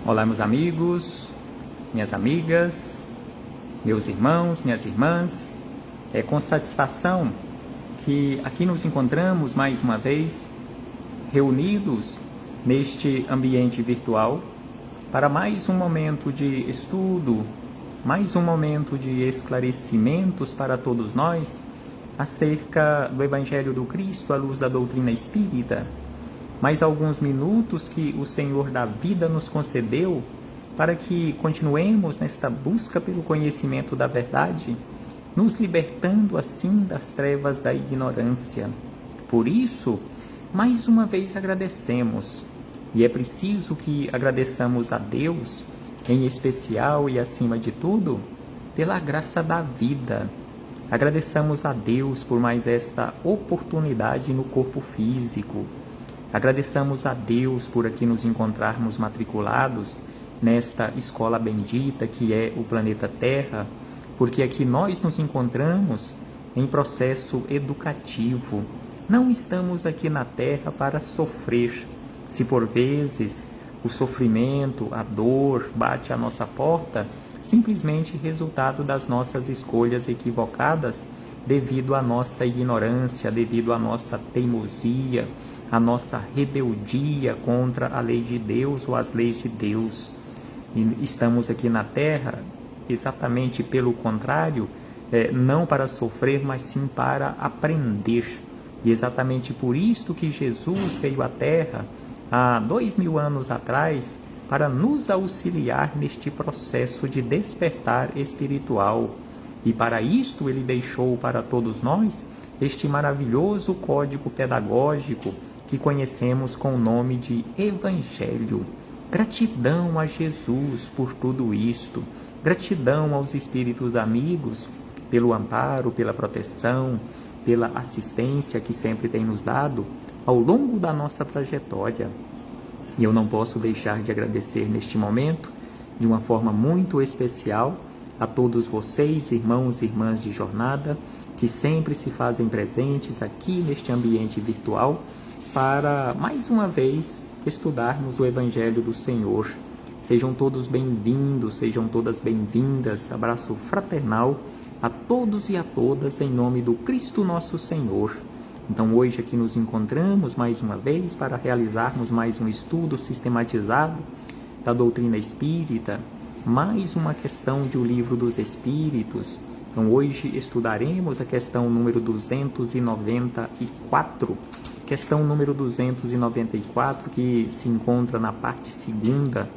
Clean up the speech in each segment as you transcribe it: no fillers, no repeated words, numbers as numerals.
Olá, meus amigos, minhas amigas, meus irmãos, minhas irmãs. É com satisfação que aqui nos encontramos mais uma vez, reunidos neste ambiente virtual, para mais um momento de estudo, mais um momento de esclarecimentos para todos nós acerca do Evangelho do Cristo à luz da doutrina espírita. Mais alguns minutos que o Senhor da vida nos concedeu para que continuemos nesta busca pelo conhecimento da verdade, nos libertando assim das trevas da ignorância. Por isso, mais uma vez agradecemos, e é preciso que agradeçamos a Deus, em especial e acima de tudo, pela graça da vida. Agradeçamos a Deus por mais esta oportunidade no corpo físico. Agradeçamos a Deus por aqui nos encontrarmos matriculados nesta escola bendita que é o planeta Terra, porque aqui nós nos encontramos em processo educativo. Não estamos aqui na Terra para sofrer. Se por vezes o sofrimento, a dor bate à nossa porta, simplesmente resultado das nossas escolhas equivocadas, devido à nossa ignorância, devido à nossa teimosia, à nossa rebeldia contra a lei de Deus ou as leis de Deus. E estamos aqui na Terra exatamente pelo contrário, não para sofrer, mas sim para aprender. E exatamente por isto que Jesus veio à Terra há 2000 anos atrás, para nos auxiliar neste processo de despertar espiritual. E para isto ele deixou para todos nós este maravilhoso código pedagógico que conhecemos com o nome de Evangelho. Gratidão a Jesus por tudo isto. Gratidão aos espíritos amigos pelo amparo, pela proteção, pela assistência que sempre tem nos dado ao longo da nossa trajetória. E eu não posso deixar de agradecer neste momento, de uma forma muito especial, a todos vocês, irmãos e irmãs de jornada, que sempre se fazem presentes aqui neste ambiente virtual, para mais uma vez estudarmos o Evangelho do Senhor. Sejam todos bem-vindos, sejam todas bem-vindas. Abraço fraternal a todos e a todas em nome do Cristo nosso Senhor. Então hoje aqui nos encontramos mais uma vez para realizarmos mais um estudo sistematizado da doutrina espírita, mais uma questão de O Livro dos Espíritos. Então hoje estudaremos a questão número 294, questão número 294, que se encontra na parte segunda,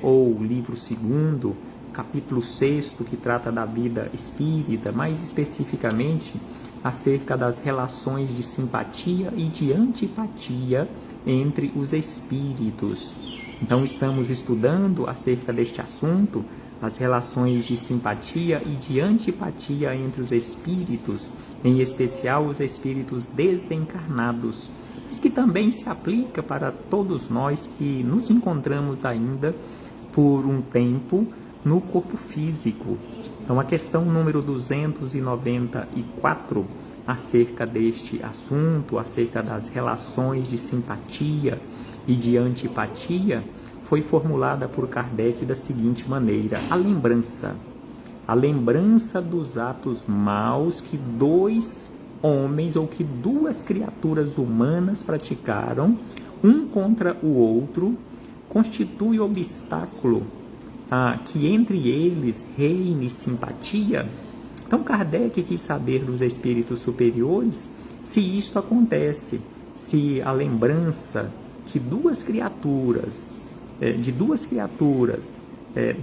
ou livro segundo, capítulo 6º, que trata da vida espírita, mais especificamente acerca das relações de simpatia e de antipatia entre os espíritos. Então estamos estudando acerca deste assunto, as relações de simpatia e de antipatia entre os espíritos, em especial os espíritos desencarnados, mas que também se aplica para todos nós que nos encontramos ainda por um tempo no corpo físico. Então a questão número 294, acerca deste assunto, acerca das relações de simpatia e de antipatia, foi formulada por Kardec da seguinte maneira: a lembrança dos atos maus que dois homens ou que duas criaturas humanas praticaram, um contra o outro, constitui obstáculo a que entre eles reine simpatia. Então Kardec quis saber dos espíritos superiores se isto acontece, se a lembrança que de duas criaturas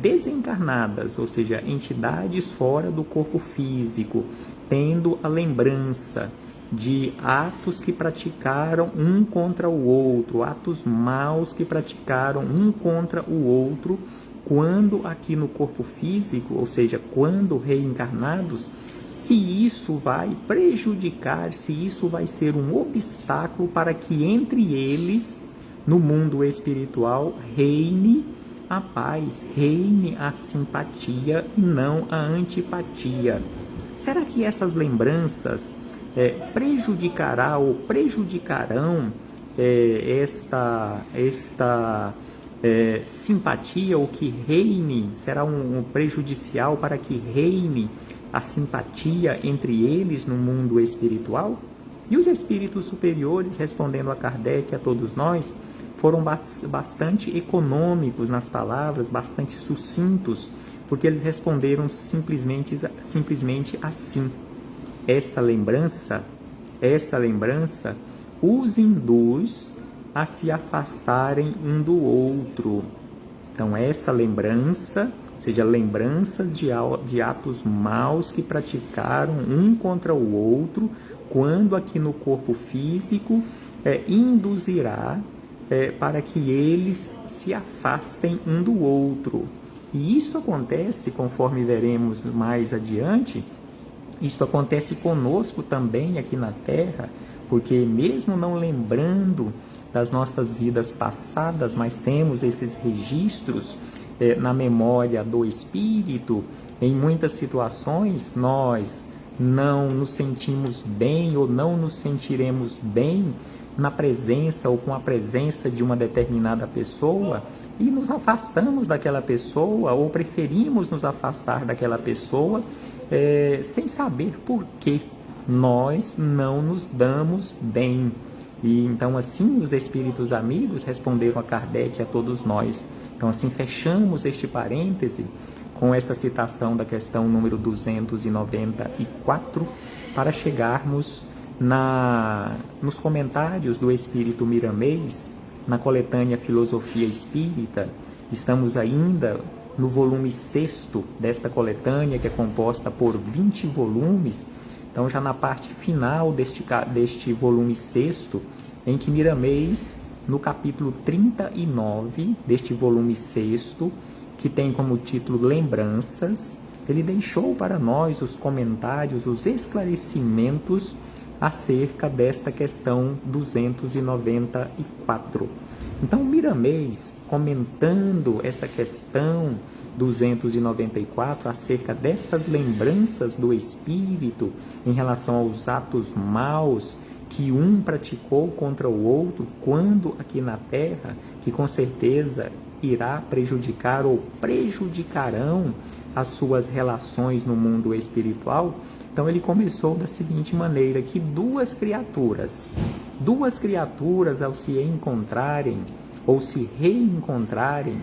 desencarnadas, ou seja, entidades fora do corpo físico, tendo a lembrança de atos que praticaram um contra o outro, atos maus que praticaram um contra o outro, quando aqui no corpo físico, ou seja, quando reencarnados, se isso vai prejudicar, se isso vai ser um obstáculo para que entre eles, no mundo espiritual, reine a paz, reine a simpatia e não a antipatia. Será que essas lembranças prejudicarão esta simpatia, ou que reine, será um prejudicial para que reine a simpatia entre eles no mundo espiritual? E os espíritos superiores, respondendo a Kardec, a todos nós, foram bastante econômicos nas palavras, bastante sucintos, porque eles responderam simplesmente assim: essa lembrança os induz a se afastarem um do outro. Então, essa lembrança, ou seja, lembranças de atos maus que praticaram um contra o outro, quando aqui no corpo físico, induzirá para que eles se afastem um do outro. E isto acontece, conforme veremos mais adiante, isto acontece conosco também aqui na Terra, porque mesmo não lembrando das nossas vidas passadas, mas temos esses registros na memória do espírito, em muitas situações nós não nos sentimos bem ou não nos sentiremos bem na presença ou com a presença de uma determinada pessoa e nos afastamos daquela pessoa ou preferimos nos afastar daquela pessoa sem saber por que nós não nos damos bem. E então assim os espíritos amigos responderam a Kardec e a todos nós. Então assim fechamos este parêntese com esta citação da questão número 294, para chegarmos nos comentários do Espírito Miramês, na coletânea Filosofia Espírita. Estamos ainda no volume 6º desta coletânea, que é composta por 20 volumes. Então, já na parte final deste volume 6º, em que Miramês, no capítulo 39 deste volume 6º, que tem como título Lembranças, ele deixou para nós os comentários, os esclarecimentos acerca desta questão 294. Então, Miramês, comentando esta questão 294, acerca destas lembranças do espírito em relação aos atos maus que um praticou contra o outro quando aqui na Terra, que com certeza irá prejudicar ou prejudicarão as suas relações no mundo espiritual. Então ele começou da seguinte maneira, que duas criaturas ao se encontrarem ou se reencontrarem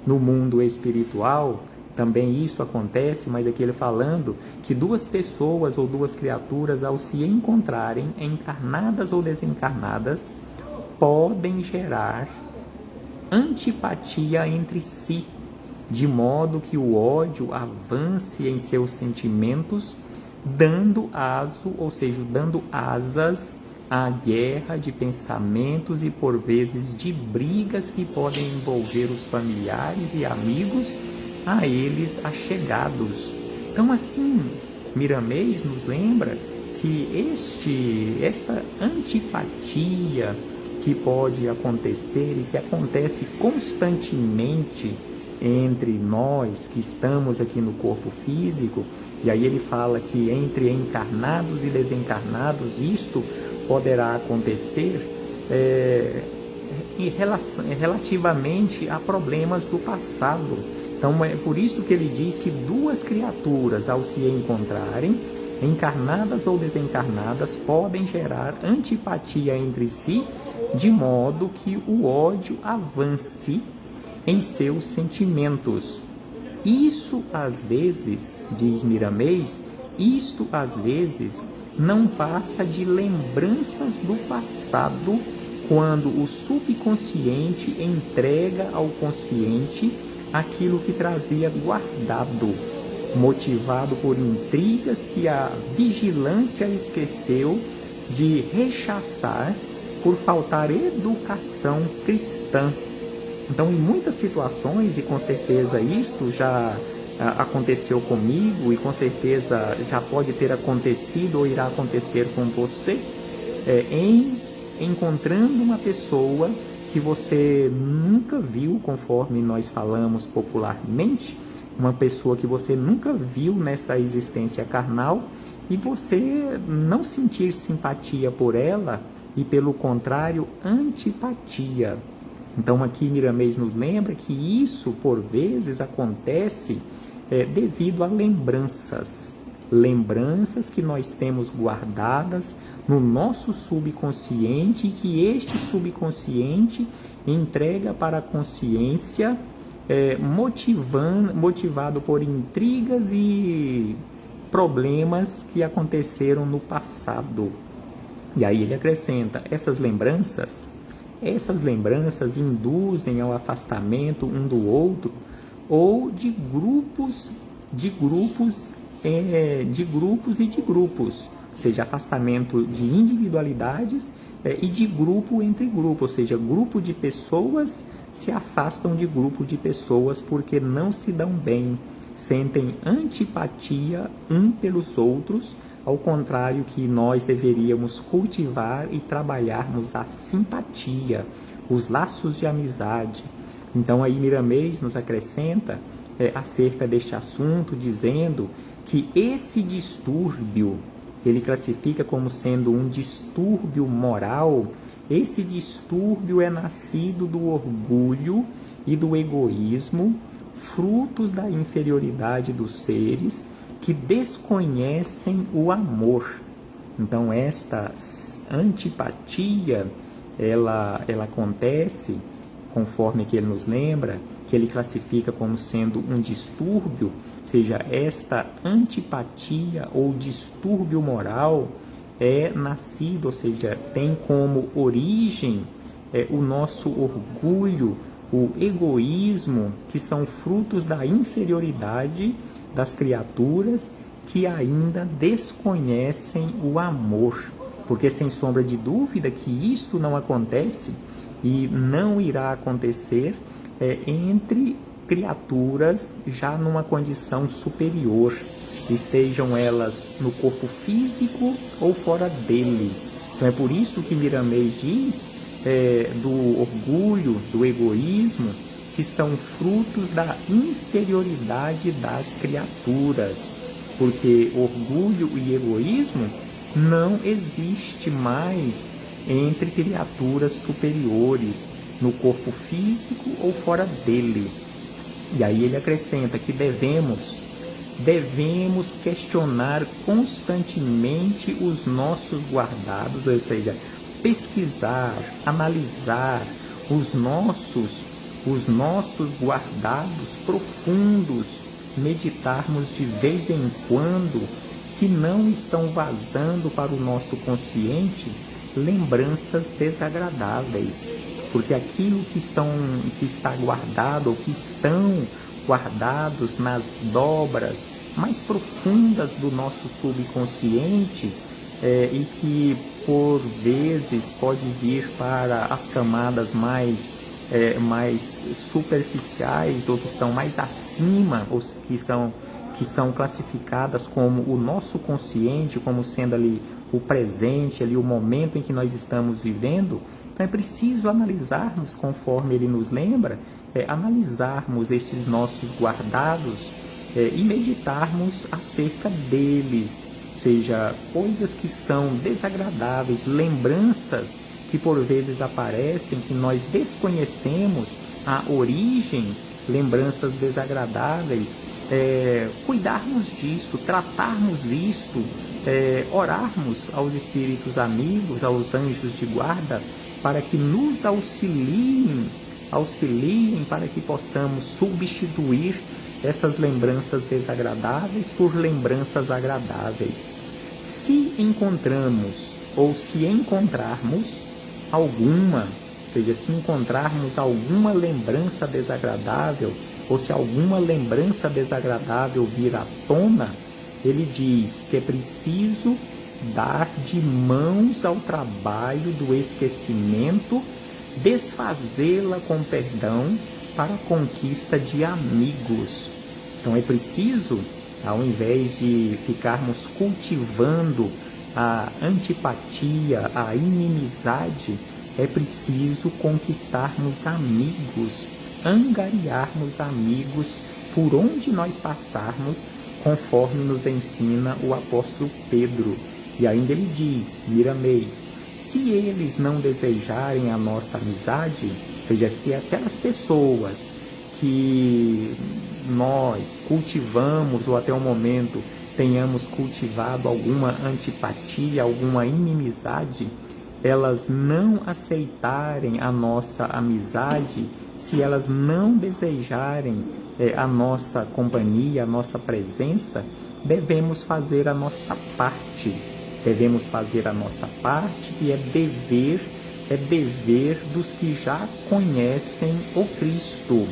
no mundo espiritual, também isso acontece, mas aqui ele falando que duas pessoas ou duas criaturas ao se encontrarem, encarnadas ou desencarnadas, podem gerar antipatia entre si, de modo que o ódio avance em seus sentimentos, dando asas à guerra de pensamentos e por vezes de brigas que podem envolver os familiares e amigos a eles achegados. Então assim, Miramês nos lembra que esta antipatia que pode acontecer e que acontece constantemente entre nós que estamos aqui no corpo físico, e aí ele fala que entre encarnados e desencarnados isto poderá acontecer relativamente a problemas do passado. Então é por isso que ele diz que duas criaturas ao se encontrarem, encarnadas ou desencarnadas, podem gerar antipatia entre si, de modo que o ódio avance em seus sentimentos. Isso às vezes, diz Miramês, isto às vezes não passa de lembranças do passado, quando o subconsciente entrega ao consciente aquilo que trazia guardado, motivado por intrigas que a vigilância esqueceu de rechaçar por faltar educação cristã. Então, em muitas situações, e com certeza isto já aconteceu comigo e com certeza já pode ter acontecido ou irá acontecer com você, encontrando uma pessoa que você nunca viu, conforme nós falamos popularmente, uma pessoa que você nunca viu nessa existência carnal, e você não sentir simpatia por ela e, pelo contrário, antipatia. Então aqui Miramês nos lembra que isso, por vezes, acontece devido a lembranças que nós temos guardadas no nosso subconsciente e que este subconsciente entrega para a consciência motivado por intrigas e problemas que aconteceram no passado. E aí ele acrescenta, essas lembranças induzem ao afastamento um do outro ou de grupos, ou seja, afastamento de individualidades e de grupo entre grupo, ou seja, grupo de pessoas se afastam de grupo de pessoas porque não se dão bem, sentem antipatia um pelos outros, ao contrário que nós deveríamos cultivar e trabalharmos a simpatia, os laços de amizade. Então aí Miramês nos acrescenta acerca deste assunto, dizendo que esse distúrbio, ele classifica como sendo um distúrbio moral, esse distúrbio é nascido do orgulho e do egoísmo, frutos da inferioridade dos seres que desconhecem o amor. Então esta antipatia, ela acontece, conforme que ele nos lembra, que ele classifica como sendo um distúrbio, ou seja, esta antipatia ou distúrbio moral é nascido, ou seja, tem como origem o nosso orgulho, o egoísmo, que são frutos da inferioridade das criaturas que ainda desconhecem o amor. Porque sem sombra de dúvida que isto não acontece e não irá acontecer entre criaturas já numa condição superior, estejam elas no corpo físico ou fora dele. Então é por isso que Miramês diz do orgulho, do egoísmo, que são frutos da inferioridade das criaturas, porque orgulho e egoísmo não existe mais entre criaturas superiores, no corpo físico ou fora dele. E aí ele acrescenta que devemos questionar constantemente os nossos guardados, ou seja, pesquisar, analisar os nossos guardados profundos, meditarmos de vez em quando se não estão vazando para o nosso consciente lembranças desagradáveis, porque aquilo que está guardado, ou que estão guardados nas dobras mais profundas do nosso subconsciente, e que por vezes pode vir para as camadas mais superficiais, ou que estão mais acima, ou que são classificadas como o nosso consciente, como sendo ali o presente, ali o momento em que nós estamos vivendo. Então é preciso analisarmos, conforme ele nos lembra, analisarmos esses nossos guardados e meditarmos acerca deles, ou seja, coisas que são desagradáveis, lembranças que por vezes aparecem, que nós desconhecemos a origem, lembranças desagradáveis, cuidarmos disso, tratarmos isto, orarmos aos espíritos amigos, aos anjos de guarda, para que nos auxiliem para que possamos substituir essas lembranças desagradáveis por lembranças agradáveis. Se encontrarmos alguma, ou seja, se encontrarmos alguma lembrança desagradável, ou se alguma lembrança desagradável vir à tona, ele diz que é preciso dar de mãos ao trabalho do esquecimento, desfazê-la com perdão para a conquista de amigos. Então é preciso, ao invés de ficarmos cultivando a antipatia, a inimizade, é preciso conquistarmos amigos, angariarmos amigos por onde nós passarmos, conforme nos ensina o apóstolo Pedro. E ainda ele diz, Miramês, se eles não desejarem a nossa amizade, ou seja, se aquelas pessoas que nós cultivamos ou até o momento tenhamos cultivado alguma antipatia, alguma inimizade, elas não aceitarem a nossa amizade, se elas não desejarem a nossa companhia, a nossa presença, devemos fazer a nossa parte. Devemos fazer a nossa parte, e é dever dos que já conhecem o Cristo.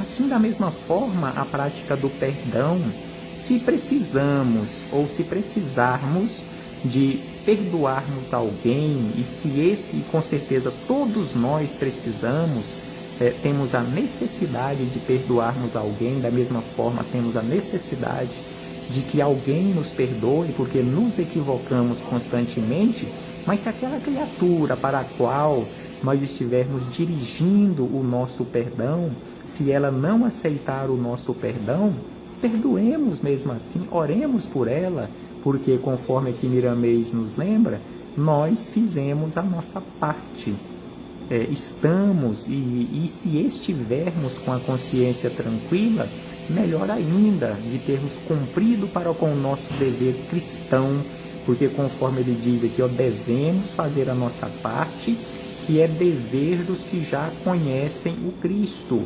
Assim, da mesma forma, a prática do perdão, se precisamos ou se precisarmos de perdoarmos alguém, e se esse, com certeza, todos nós precisamos, temos a necessidade de perdoarmos alguém, da mesma forma temos a necessidade de que alguém nos perdoe, porque nos equivocamos constantemente, mas se aquela criatura para a qual nós estivermos dirigindo o nosso perdão, se ela não aceitar o nosso perdão, perdoemos mesmo assim, oremos por ela, porque conforme aqui Miramês nos lembra, nós fizemos a nossa parte. Estamos e se estivermos com a consciência tranquila, melhor ainda, de termos cumprido para com o nosso dever cristão, porque conforme ele diz aqui, devemos fazer a nossa parte, que é dever dos que já conhecem o Cristo.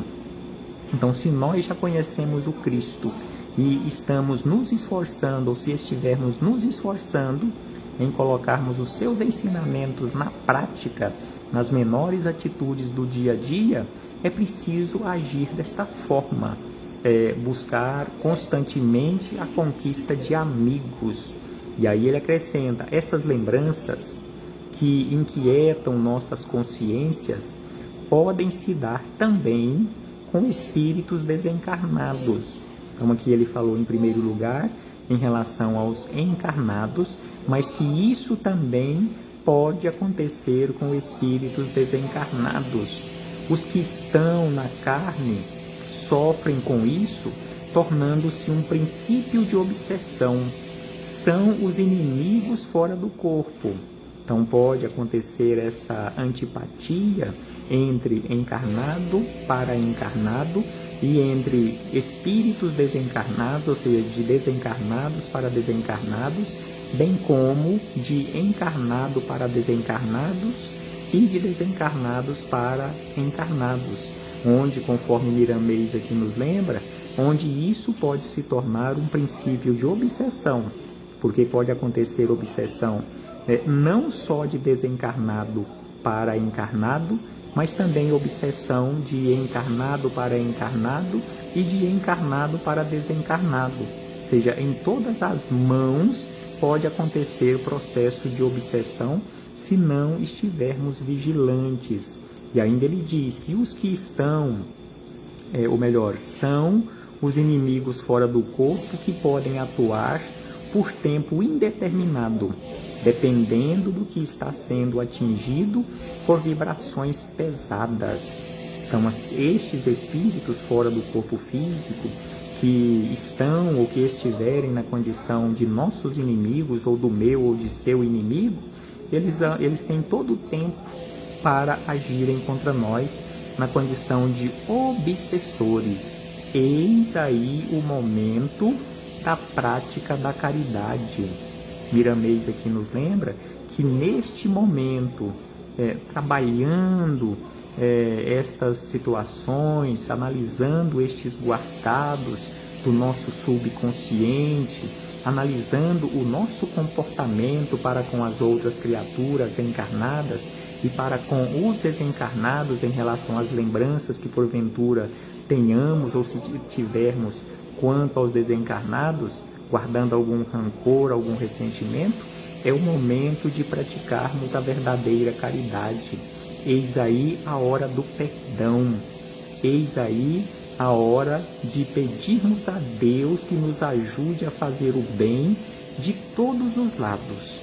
Então, se nós já conhecemos o Cristo e estamos nos esforçando, ou se estivermos nos esforçando em colocarmos os seus ensinamentos na prática, nas menores atitudes do dia a dia, é preciso agir desta forma, buscar constantemente a conquista de amigos. E aí ele acrescenta, essas lembranças que inquietam nossas consciências podem se dar também com espíritos desencarnados. Então aqui ele falou em primeiro lugar em relação aos encarnados, mas que isso também pode acontecer com espíritos desencarnados. Os que estão na carne sofrem com isso, tornando-se um princípio de obsessão. São os inimigos fora do corpo. Então pode acontecer essa antipatia entre encarnado para encarnado e entre espíritos desencarnados, ou seja, de desencarnados para desencarnados, bem como de encarnado para desencarnados e de desencarnados para encarnados, onde, conforme Miramês aqui nos lembra, onde isso pode se tornar um princípio de obsessão, porque pode acontecer obsessão não só de desencarnado para encarnado, mas também obsessão de encarnado para encarnado e de encarnado para desencarnado. Ou seja, em todas as mãos pode acontecer processo de obsessão se não estivermos vigilantes. E ainda ele diz que os que estão, ou melhor, são os inimigos fora do corpo que podem atuar por tempo indeterminado, dependendo do que está sendo atingido por vibrações pesadas. Então, estes espíritos fora do corpo físico, que estão ou que estiverem na condição de nossos inimigos, ou do meu ou de seu inimigo, eles têm todo o tempo para agirem contra nós na condição de obsessores. Eis aí o momento da prática da caridade. Miramês aqui nos lembra que neste momento, trabalhando estas situações, analisando estes guardados do nosso subconsciente, analisando o nosso comportamento para com as outras criaturas encarnadas e para com os desencarnados em relação às lembranças que porventura tenhamos ou se tivermos quanto aos desencarnados, guardando algum rancor, algum ressentimento, é o momento de praticarmos a verdadeira caridade. Eis aí a hora do perdão. Eis aí a hora de pedirmos a Deus que nos ajude a fazer o bem de todos os lados,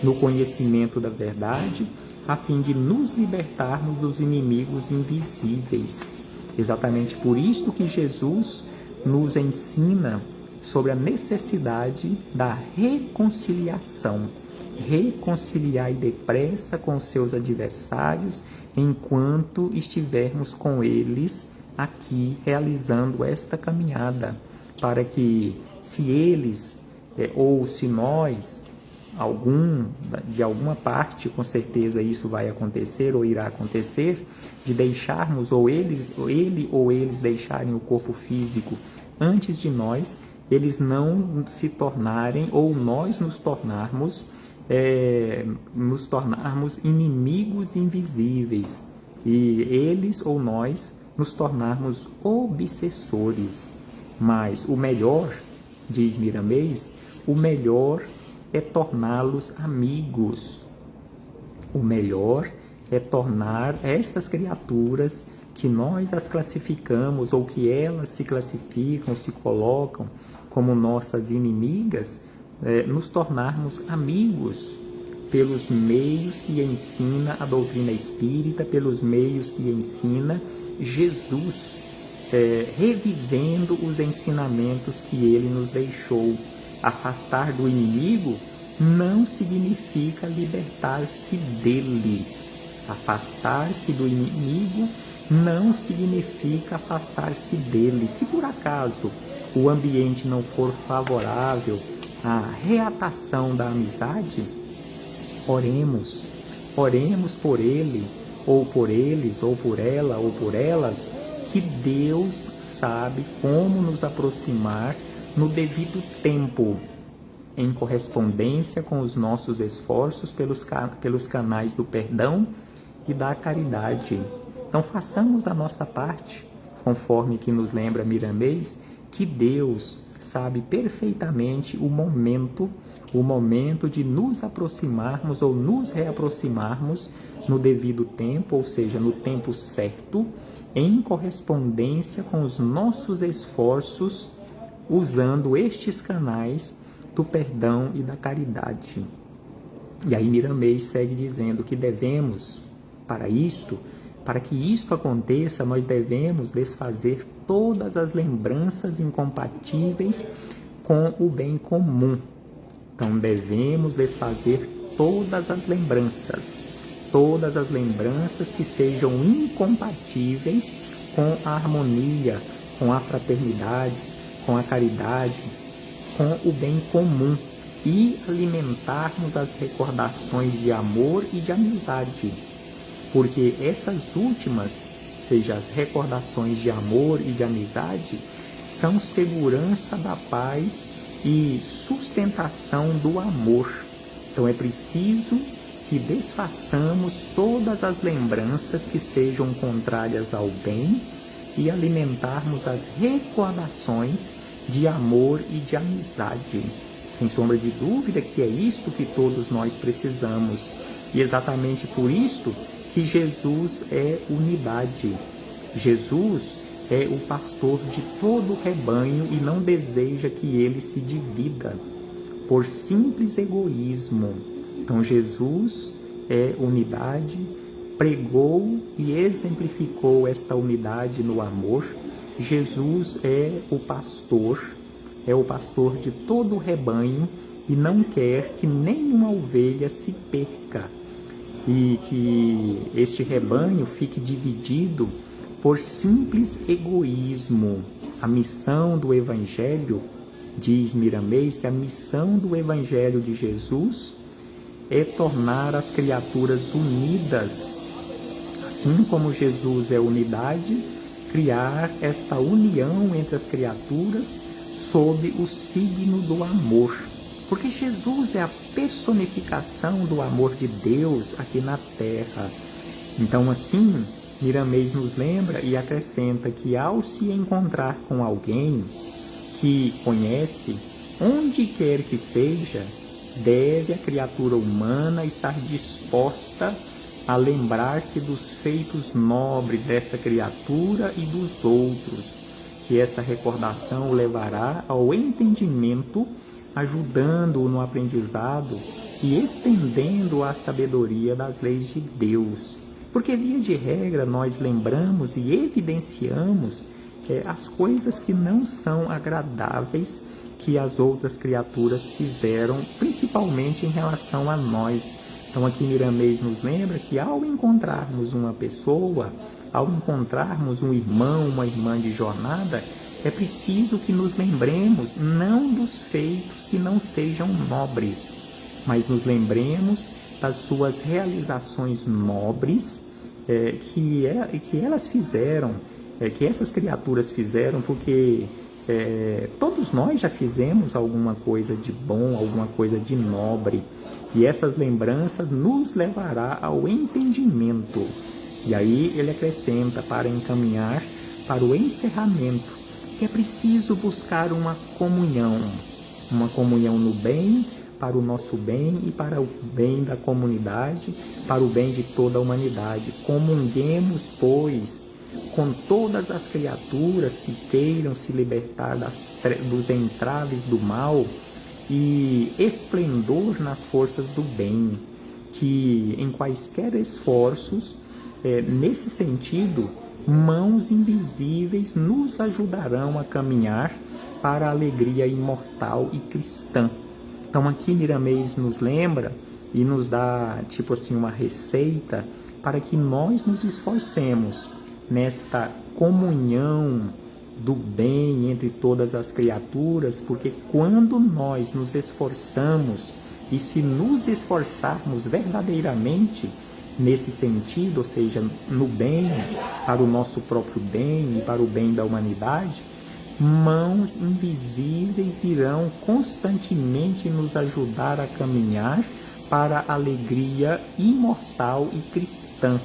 no conhecimento da verdade, a fim de nos libertarmos dos inimigos invisíveis. Exatamente por isto que Jesus nos ensina sobre a necessidade da reconciliação. reconciliai depressa com os seus adversários, enquanto estivermos com eles aqui realizando esta caminhada, para que, se eles ou se nós, de alguma parte, com certeza isso vai acontecer ou irá acontecer, de deixarmos ele ou eles deixarem o corpo físico antes de nós, eles não se tornarem ou nós nos tornarmos inimigos invisíveis e eles ou nós nos tornarmos obsessores. Mas o melhor, diz Miramês, o melhor é torná-los amigos. O melhor é tornar estas criaturas que nós as classificamos ou que elas se classificam, se colocam como nossas inimigas, nos tornarmos amigos pelos meios que ensina a doutrina espírita, pelos meios que ensina Jesus, revivendo os ensinamentos que ele nos deixou. Afastar do inimigo não significa libertar-se dele. Afastar-se do inimigo não significa afastar-se dele. Se por acaso o ambiente não for favorável à reatação da amizade, oremos por ele, ou por eles, ou por ela, ou por elas, que Deus sabe como nos aproximar no devido tempo, em correspondência com os nossos esforços pelos canais do perdão e da caridade. Então façamos a nossa parte, conforme que nos lembra Miramês, que Deus sabe perfeitamente o momento de nos aproximarmos ou nos reaproximarmos no devido tempo, ou seja, no tempo certo, em correspondência com os nossos esforços, usando estes canais do perdão e da caridade. E aí Miramês segue dizendo que devemos, para que isto aconteça, nós devemos desfazer todas as lembranças incompatíveis com o bem comum. Então devemos desfazer todas as lembranças que sejam incompatíveis com a harmonia, com a fraternidade, com a caridade, com o bem comum, e alimentarmos as recordações de amor e de amizade, porque essas últimas, seja as recordações de amor e de amizade, são segurança da paz e sustentação do amor. Então é preciso que desfaçamos todas as lembranças que sejam contrárias ao bem e alimentarmos as recordações de amor e de amizade. Sem sombra de dúvida que é isto que todos nós precisamos. E exatamente por isto que Jesus é unidade. Jesus é o pastor de todo o rebanho e não deseja que ele se divida por simples egoísmo. Então Jesus é unidade, pregou e exemplificou esta unidade no amor. Jesus é o pastor de todo o rebanho e não quer que nenhuma ovelha se perca e que este rebanho fique dividido por simples egoísmo. A missão do Evangelho, diz Miramês, que a missão do Evangelho de Jesus é tornar as criaturas unidas, assim como Jesus é unidade, criar esta união entre as criaturas sob o signo do amor. Porque Jesus é a personificação do amor de Deus aqui na Terra. Então, assim, Miramês nos lembra e acrescenta que ao se encontrar com alguém que conhece, onde quer que seja, deve a criatura humana estar disposta a lembrar-se dos feitos nobres desta criatura e dos outros, que essa recordação o levará ao entendimento, ajudando-o no aprendizado e estendendo a sabedoria das leis de Deus. Porque, via de regra, nós lembramos e evidenciamos as coisas que não são agradáveis que as outras criaturas fizeram, principalmente em relação a nós. Então aqui Miramês nos lembra que ao encontrarmos uma pessoa, ao encontrarmos um irmão, uma irmã de jornada, é preciso que nos lembremos não dos feitos que não sejam nobres, mas nos lembremos das suas realizações nobres que elas fizeram, que essas criaturas fizeram, porque todos nós já fizemos alguma coisa de bom, alguma coisa de nobre, e essas lembranças nos levará ao entendimento. E aí ele acrescenta, para encaminhar para o encerramento, que é preciso buscar uma comunhão no bem, para o nosso bem e para o bem da comunidade, para o bem de toda a humanidade. Comunguemos, pois, com todas as criaturas que queiram se libertar dos entraves do mal e esplendor nas forças do bem, que em quaisquer esforços, nesse sentido, mãos invisíveis nos ajudarão a caminhar para a alegria imortal e cristã. Então aqui Miramês nos lembra e nos dá, tipo assim, uma receita para que nós nos esforcemos nesta comunhão do bem entre todas as criaturas, porque quando nós nos esforçamos, e se nos esforçarmos verdadeiramente nesse sentido, ou seja, no bem, para o nosso próprio bem e para o bem da humanidade, mãos invisíveis irão constantemente nos ajudar a caminhar para a alegria imortal e cristã.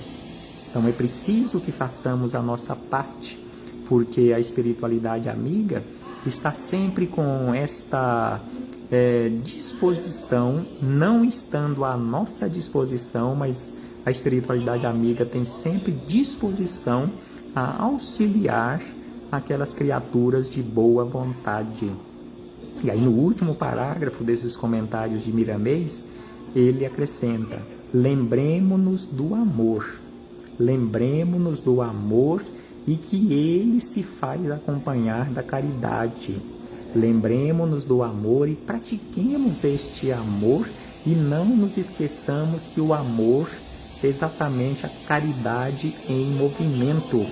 Então é preciso que façamos a nossa parte, porque a espiritualidade amiga está sempre com esta disposição, não estando à nossa disposição, mas a espiritualidade amiga tem sempre disposição a auxiliar aquelas criaturas de boa vontade. E aí no último parágrafo desses comentários de Miramês, ele acrescenta: lembremo-nos do amor. Lembremo-nos do amor e que ele se faz acompanhar da caridade. Lembremo-nos do amor e pratiquemos este amor, e não nos esqueçamos que o amor é exatamente a caridade em movimento.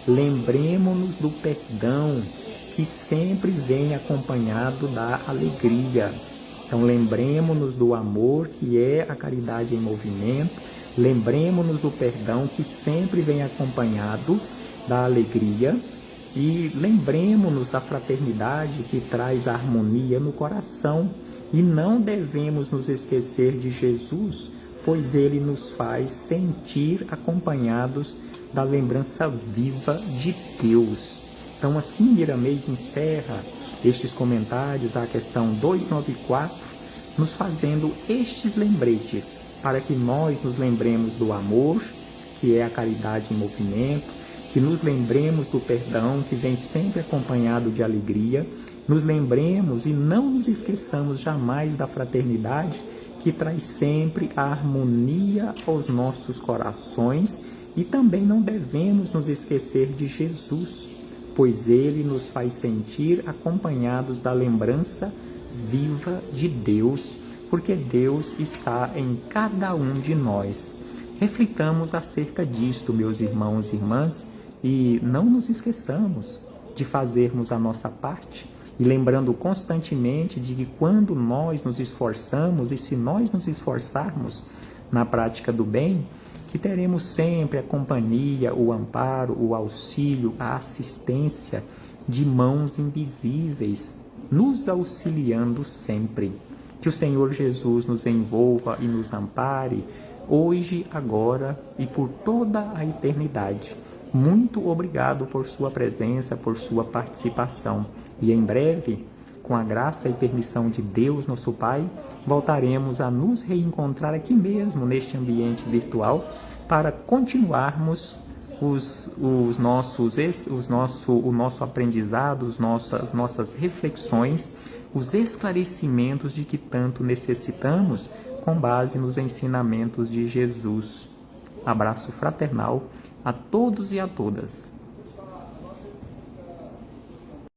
Lembremo-nos do perdão, que sempre vem acompanhado da alegria. Então lembremo-nos do amor, que é a caridade em movimento. Lembremo-nos do perdão, que sempre vem acompanhado da alegria. E lembremo-nos da fraternidade, que traz a harmonia no coração. E não devemos nos esquecer de Jesus, pois ele nos faz sentir acompanhados da lembrança viva de Deus. Então assim Miramês encerra estes comentários à questão 294, nos fazendo estes lembretes, para que nós nos lembremos do amor, que é a caridade em movimento, que nos lembremos do perdão, que vem sempre acompanhado de alegria, nos lembremos e não nos esqueçamos jamais da fraternidade, que traz sempre a harmonia aos nossos corações, e também não devemos nos esquecer de Jesus, pois ele nos faz sentir acompanhados da lembrança viva de Deus, porque Deus está em cada um de nós. Reflitamos acerca disto, meus irmãos e irmãs, e não nos esqueçamos de fazermos a nossa parte, e lembrando constantemente de que quando nós nos esforçamos, e se nós nos esforçarmos na prática do bem, que teremos sempre a companhia, o amparo, o auxílio, a assistência de mãos invisíveis, nos auxiliando sempre. Que o Senhor Jesus nos envolva e nos ampare, hoje, agora e por toda a eternidade. Muito obrigado por sua presença, por sua participação. E em breve, com a graça e permissão de Deus, nosso Pai, voltaremos a nos reencontrar aqui mesmo, neste ambiente virtual, para continuarmos o nosso aprendizado, as nossas reflexões, os esclarecimentos de que tanto necessitamos, com base nos ensinamentos de Jesus. Abraço fraternal a todos e a todas.